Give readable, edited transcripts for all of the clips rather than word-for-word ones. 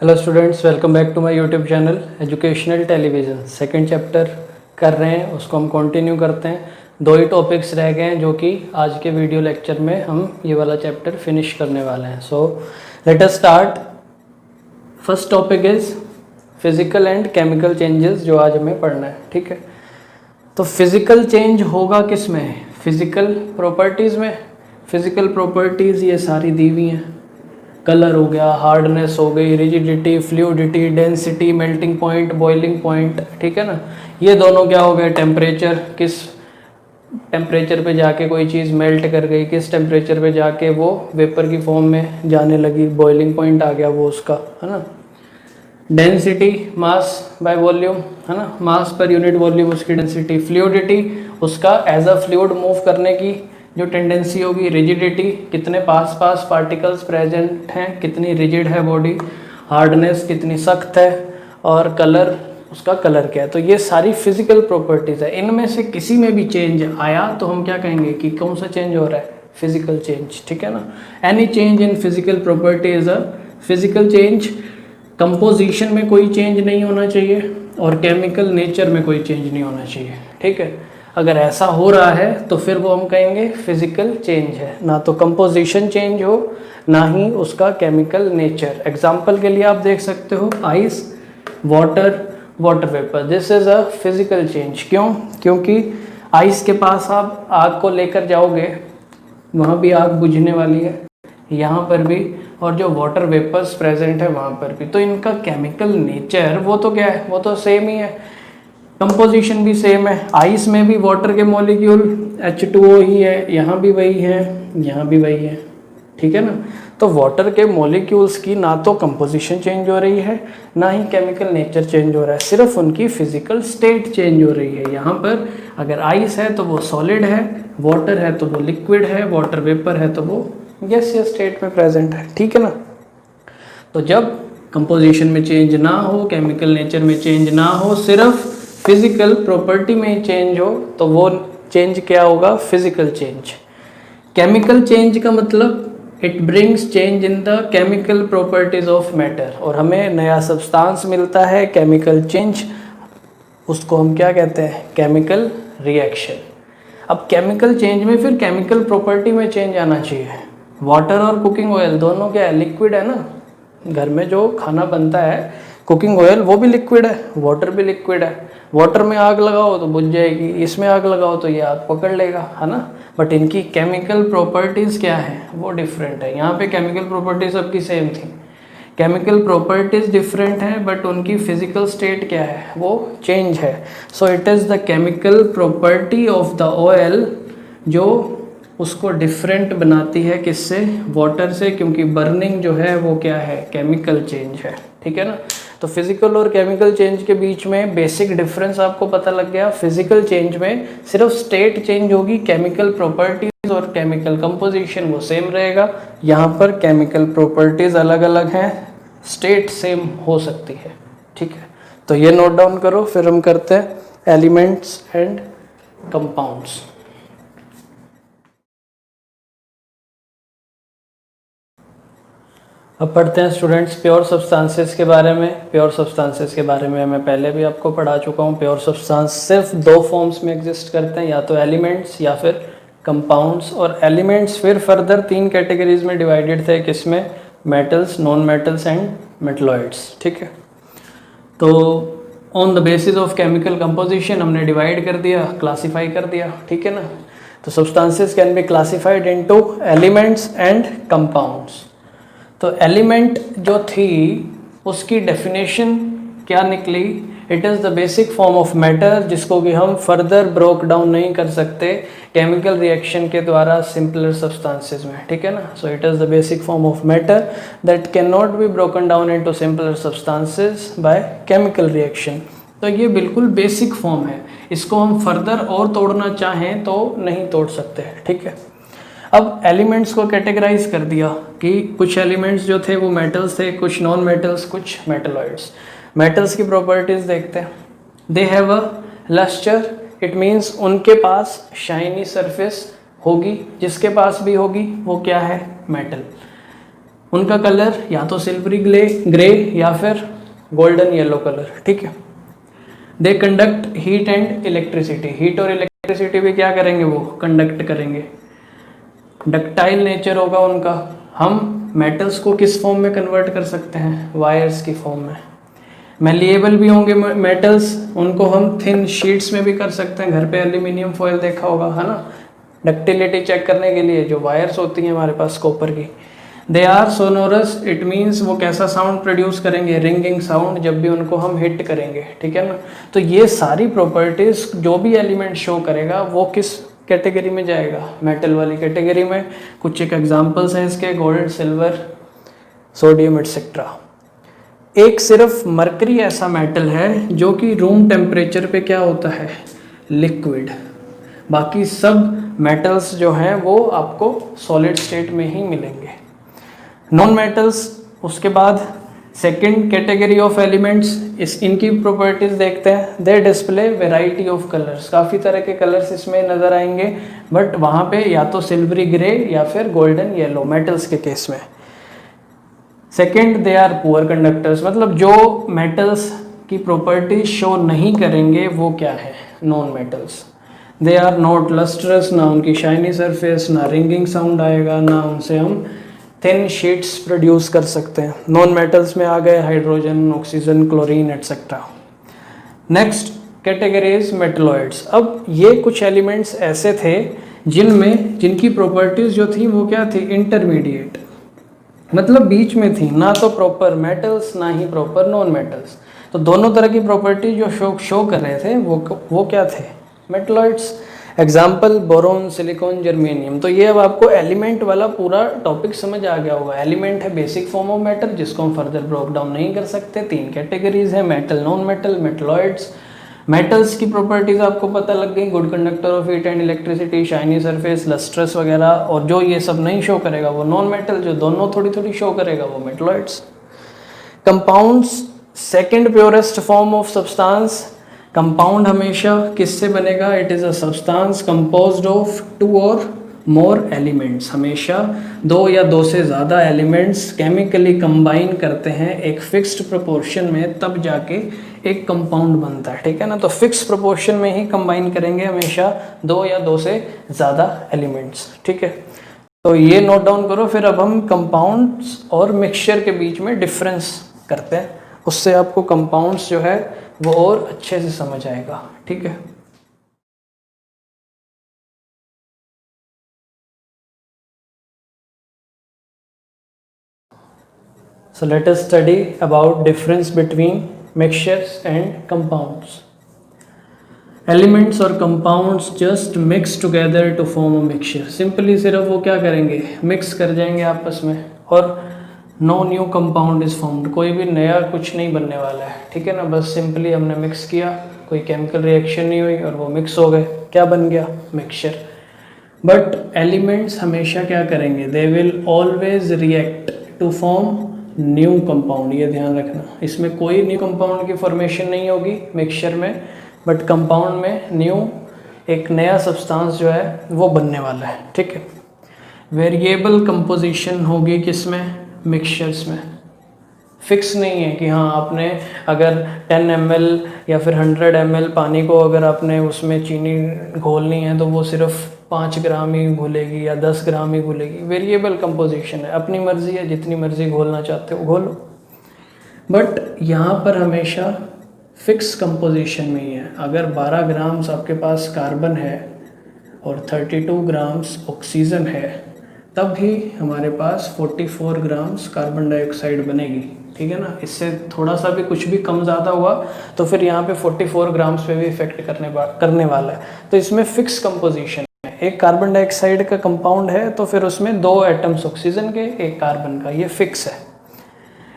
Hello students, welcome back to my YouTube channel educational television. Second chapter कर रहे हैं, उसको हम कंटिन्यू करते हैं। दो ही टॉपिक्स रह गए हैं जो कि आज के वीडियो लेक्चर में हम ये वाला चैप्टर फिनिश करने वाले हैं। So let us start. First topic is physical and chemical changes, जो आज हमें पढ़ना है। ठीक है, तो फिज़िकल चेंज होगा किस में? फिज़िकल प्रॉपर्टीज़ में। फिज़िकल प्रॉपर्टीज़ ये सारी दी हुई हैं। कलर हो गया, हार्डनेस हो गई, rigidity, fluidity, density, melting point, boiling point. ठीक है ना, ये दोनों क्या हो गए? टेम्परेचर, किस टेम्परेचर पे जाके कोई चीज़ मेल्ट कर गई, किस टेम्परेचर पे जाके वो वेपर की फॉर्म में जाने लगी, बॉइलिंग पॉइंट आ गया वो उसका, है ना। डेंसिटी, मास बाय वॉल्यूम, है ना, मास पर यूनिट वॉल्यूम उसकी डेंसिटी। फ्लूइडिटी, उसका एज अ फ्लूइड मूव करने की जो टेंडेंसी होगी। रिजिडिटी, कितने पास पास पार्टिकल्स प्रेजेंट हैं, कितनी रिजिड है बॉडी। हार्डनेस, कितनी सख्त है। और कलर, उसका कलर क्या है। तो ये सारी फिजिकल प्रॉपर्टीज़ है। इनमें से किसी में भी चेंज आया तो हम क्या कहेंगे कि कौन सा चेंज हो रहा है? Physical change. ठीक है ना, any change in physical property is a physical change. Composition में कोई चेंज नहीं होना चाहिए और केमिकल नेचर में कोई चेंज नहीं होना चाहिए। ठीक है, अगर ऐसा हो रहा है तो फिर वो हम कहेंगे फिजिकल चेंज है। ना तो कंपोजिशन चेंज हो, ना ही उसका केमिकल नेचर। एग्जाम्पल के लिए आप देख सकते हो ice, water, water vapour. This is a physical change. क्यों? क्योंकि आइस के पास आप आग को लेकर जाओगे, वहाँ भी आग बुझने वाली है, यहाँ पर भी, और जो वाटर वेपर्स प्रेजेंट है वहाँ पर भी। तो इनका केमिकल नेचर वो तो क्या है? वो तो सेम ही है। कंपोजिशन भी सेम है। आइस में भी वाटर के मॉलिक्यूल H2O ही है, यहाँ भी वही है, यहाँ भी वही है। ठीक है ना, तो वाटर के मॉलिक्यूल्स की ना तो कंपोजिशन चेंज हो रही है, ना ही केमिकल नेचर चेंज हो रहा है, सिर्फ उनकी फिजिकल स्टेट चेंज हो रही है। यहाँ पर अगर आइस है तो वो सॉलिड है, वाटर है तो वो लिक्विड है, वाटर वेपर है तो वो गैसियस स्टेट में प्रेजेंट है। ठीक है ना, तो जब कंपोजिशन में चेंज ना हो, केमिकल नेचर में चेंज ना हो, सिर्फ फिजिकल प्रॉपर्टी में चेंज हो, तो वो चेंज क्या होगा? Physical change. केमिकल चेंज का मतलब it brings change in the chemical properties of matter, और हमें नया सब्सटेंस मिलता है, केमिकल चेंज। उसको हम क्या कहते हैं? Chemical reaction. अब केमिकल चेंज में फिर केमिकल प्रॉपर्टी में चेंज आना चाहिए। वाटर और कुकिंग ऑयल दोनों क्या है? लिक्विड है ना। घर में जो खाना बनता है, कुकिंग ऑयल, वो भी लिक्विड है, वाटर भी लिक्विड है। वाटर में आग लगाओ तो बुझ जाएगी, इसमें आग लगाओ तो ये आग पकड़ लेगा, है ना। बट इनकी केमिकल प्रॉपर्टीज़ क्या है? वो डिफरेंट है। यहाँ पे केमिकल प्रॉपर्टीज सबकी सेम थी, केमिकल प्रॉपर्टीज डिफरेंट है, बट उनकी फिजिकल स्टेट क्या है? वो चेंज है। So it is the chemical property of the oil जो उसको डिफरेंट बनाती है। किससे? वाटर से, क्योंकि बर्निंग जो है वो क्या है? केमिकल चेंज है। ठीक है ना, तो फिजिकल और केमिकल चेंज के बीच में बेसिक डिफरेंस आपको पता लग गया। फिजिकल चेंज में सिर्फ स्टेट चेंज होगी, केमिकल प्रॉपर्टीज और केमिकल कंपोजिशन वो सेम रहेगा। यहाँ पर केमिकल प्रॉपर्टीज अलग अलग हैं, स्टेट सेम हो सकती है। ठीक है, तो ये नोट डाउन करो, फिर हम करते हैं एलिमेंट्स एंड कंपाउंड्स। अब पढ़ते हैं स्टूडेंट्स प्योर सब्सटेंसेस के बारे में। प्योर सब्सटेंसेस के बारे में मैं पहले भी आपको पढ़ा चुका हूँ। प्योर सब्सटेंस सिर्फ दो फॉर्म्स में एग्जिस्ट करते हैं, या तो एलिमेंट्स या फिर कंपाउंड्स। और एलिमेंट्स फिर फर्दर तीन कैटेगरीज में डिवाइडेड थे, किसमें? Metals, non metals and metalloids. ठीक है, तो on the basis of chemical composition हमने डिवाइड कर दिया, क्लासीफाई कर दिया। ठीक है ना, तो substances can be classified into elements and compounds. तो एलिमेंट जो थी उसकी डेफिनेशन क्या निकली? It is the basic form of matter जिसको कि हम फर्दर ब्रोक डाउन नहीं कर सकते केमिकल रिएक्शन के द्वारा सिंपलर सब्सटेंसेस में। ठीक है ना, so it is the basic form of matter that can not be broken down into simpler substances by chemical reaction. तो ये बिल्कुल बेसिक फॉर्म है, इसको हम फर्दर और तोड़ना चाहें तो नहीं तोड़ सकते हैं। ठीक है, अब एलिमेंट्स को कैटेगराइज कर दिया कि कुछ एलिमेंट्स जो थे वो मेटल्स थे, कुछ नॉन मेटल्स, कुछ मेटलॉइड्स। मेटल्स की प्रॉपर्टीज देखते हैं। They have a luster, it means उनके पास शाइनी सरफेस होगी, जिसके पास भी होगी वो क्या है? मेटल। उनका कलर या तो सिल्वरी ग्रे या फिर गोल्डन येलो कलर, ठीक है। They conduct heat and electricity, heat और इलेक्ट्रिसिटी भी क्या करेंगे, वो कंडक्ट करेंगे। डक्टाइल नेचर होगा उनका। हम मेटल्स को किस फॉर्म में कन्वर्ट कर सकते हैं, वायर्स की फॉर्म में। मैलिएबल भी होंगे मेटल्स, उनको हम थिन शीट्स में भी कर सकते हैं। घर पे एल्यूमिनियम फॉयल देखा होगा, है ना, डक्टिलिटी चेक करने के लिए जो वायर्स होती हैं हमारे पास कॉपर की। They are sonorous, it means वो कैसा साउंड प्रोड्यूस करेंगे, रिंगिंग साउंड, जब भी उनको हम हिट करेंगे, ठीक है ना। तो ये सारी प्रॉपर्टीज जो भी एलिमेंट शो करेगा वो किस कैटेगरी में जाएगा, मेटल वाली कैटेगरी में। कुछ एक एग्जांपल्स हैं इसके, गोल्ड, सिल्वर, सोडियम एटसेट्रा। एक सिर्फ मरकरी ऐसा मेटल है जो कि रूम टेम्परेचर पे क्या होता है, लिक्विड। बाकी सब मेटल्स जो हैं वो आपको सॉलिड स्टेट में ही मिलेंगे। नॉन मेटल्स, उसके बाद सेकंड कैटेगरी ऑफ एलिमेंट्स, इनकी प्रॉपर्टीज देखते हैं। दे डिस्प्ले वेराइटी ऑफ कलर्स, काफ़ी तरह के कलर्स इसमें नज़र आएंगे, बट वहाँ पे या तो सिल्वरी ग्रे या फिर गोल्डन येलो मेटल्स के केस में। Second, they are poor conductors, मतलब जो मेटल्स की प्रॉपर्टीज शो नहीं करेंगे वो क्या है, non metals. They are not lustrous, ना उनकी शाइनी सरफेस, ना रिंगिंग साउंड आएगा, ना उनसे हम थिन शीट्स प्रोड्यूस कर सकते हैं। नॉन मेटल्स में आ गए hydrogen, oxygen, chlorine etcetera. Next category is metalloids. अब ये कुछ एलिमेंट्स ऐसे थे जिनकी प्रॉपर्टीज जो थी वो क्या थी, इंटरमीडिएट, मतलब बीच में थी, ना तो प्रॉपर मेटल्स ना ही प्रॉपर नॉन मेटल्स। तो दोनों तरह की प्रॉपर्टी जो शो कर रहे थे वो क्या थे, metalloids. Example boron, silicon, germanium. तो ये अब आपको एलिमेंट वाला पूरा टॉपिक समझ आ गया होगा। एलिमेंट है बेसिक फॉर्म ऑफ मैटर जिसको हम फर्दर ब्रेक डाउन नहीं कर सकते। तीन कैटेगरीज है, metal, non metal, metalloids. Metals की प्रॉपर्टीज आपको पता लग गई, good conductor of heat and electricity, shiny surface, lustrous वगैरह। और जो ये सब नहीं शो करेगा वो नॉन मेटल, जो दोनों थोड़ी थोड़ी शो करेगा वो metalloids. Compounds, second purest form of substance. Compound हमेशा किससे बनेगा, it is a substance composed of two और मोर एलिमेंट्स। हमेशा दो या दो से ज़्यादा एलिमेंट्स केमिकली कंबाइन करते हैं एक फिक्स्ड प्रोपोर्शन में, तब जाके एक कंपाउंड बनता है, ठीक है ना। तो फिक्स प्रोपोर्शन में ही कंबाइन करेंगे हमेशा दो या दो से ज़्यादा एलिमेंट्स, ठीक है। तो ये नोट डाउन करो। फिर अब हम कंपाउंड्स और मिक्सचर के बीच में डिफरेंस करते हैं, उससे आपको कंपाउंड्स जो है वो और अच्छे से समझ आएगा, ठीक है। So let us study about difference between mixtures and compounds. Elements और compounds just mix together to form a mixture. Simply सिर्फ वो क्या करेंगे, मिक्स कर जाएंगे आपस में, और no new compound is formed, कोई भी नया कुछ नहीं बनने वाला है, ठीक है ना। बस सिंपली हमने मिक्स किया, कोई केमिकल रिएक्शन नहीं हुई और वो मिक्स हो गए, क्या बन गया, मिक्सचर। बट एलिमेंट्स हमेशा क्या करेंगे, they will always react to form new compound, ये ध्यान रखना। इसमें कोई न्यू कंपाउंड की फॉर्मेशन नहीं होगी मिक्सचर में, बट कंपाउंड में न्यू एक नया सब्सटेंस जो है वो बनने वाला है, ठीक है। वेरिएबल कंपोजिशन होगी किसमें, मिक्सचर्स में। फिक्स नहीं है कि हाँ आपने अगर 10 ml या फिर 100 ml पानी को अगर आपने उसमें चीनी घोलनी है तो वो सिर्फ 5 ग्राम ही घुलेगी या 10 ग्राम ही घुलेगी। वेरिएबल कंपोजिशन है, अपनी मर्जी है, जितनी मर्जी घोलना चाहते हो घोलो। बट यहाँ पर हमेशा फिक्स कंपोजिशन में ही है। अगर 12 ग्राम्स आपके पास कार्बन है और 32 ग्राम्स ऑक्सीजन है, तब भी हमारे पास 44 ग्राम्स कार्बन डाइऑक्साइड बनेगी, ठीक है ना। इससे थोड़ा सा भी कुछ भी कम ज़्यादा हुआ तो फिर यहाँ पे 44 ग्राम्स पे भी इफेक्ट करने वाला है। तो इसमें फिक्स कंपोजिशन है। एक कार्बन डाइऑक्साइड का कंपाउंड है तो फिर उसमें 2 एटम्स ऑक्सीजन के, एक कार्बन का, ये फिक्स है।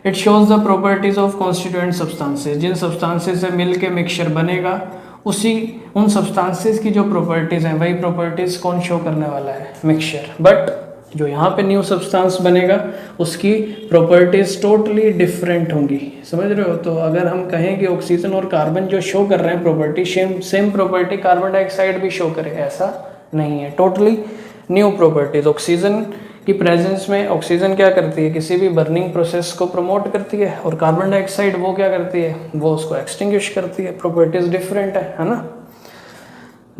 It shows the properties of constituent substances, जिन सब्सटेंसेज से मिल के मिक्सचर बनेगा उन सब्सटेंसेज की जो प्रॉपर्टीज़ हैं वही प्रॉपर्टीज़ कौन शो करने वाला है, मिक्सचर। बट जो यहाँ पे न्यू सब्सटेंस बनेगा उसकी प्रॉपर्टीज टोटली डिफरेंट होंगी, समझ रहे हो। तो अगर हम कहें कि ऑक्सीजन और कार्बन जो शो कर रहे हैं property, same property carbon dioxide भी शो करे, ऐसा नहीं है। Totally new properties. ऑक्सीजन कि प्रेजेंस में ऑक्सीजन क्या करती है, किसी भी बर्निंग प्रोसेस को प्रमोट करती है, और कार्बन डाइऑक्साइड वो क्या करती है, वो उसको एक्सटिंग्विश करती है। प्रॉपर्टीज डिफरेंट है ना।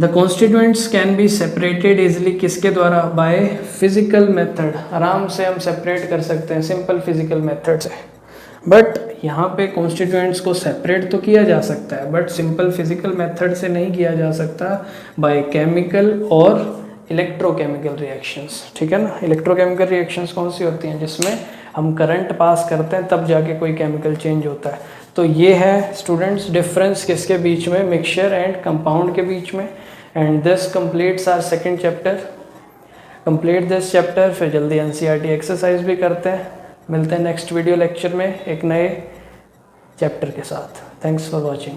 The constituents can be separated easily, किसके द्वारा, बाय फिजिकल मेथड, आराम से हम सेपरेट कर सकते हैं सिंपल फिजिकल मेथड से। बट यहाँ पे कॉन्स्टिट्यूएंट्स को सेपरेट तो किया जा सकता है, बट सिंपल फिजिकल मेथड से नहीं किया जा सकता, बाय केमिकल और इलेक्ट्रोकेमिकल रिएक्शंस। ठीक है ना। इलेक्ट्रोकेमिकल रिएक्शंस कौन सी होती हैं, जिसमें हम करंट पास करते हैं तब जाके कोई केमिकल चेंज होता है। तो ये है स्टूडेंट्स डिफरेंस किसके बीच में, मिक्सचर एंड कंपाउंड के बीच में। And this completes our second chapter. Complete this chapter, फिर जल्दी एनसीईआरटी एक्सरसाइज भी करते हैं। मिलते हैं नेक्स्ट वीडियो लेक्चर में एक नए चैप्टर के साथ। Thanks for watching.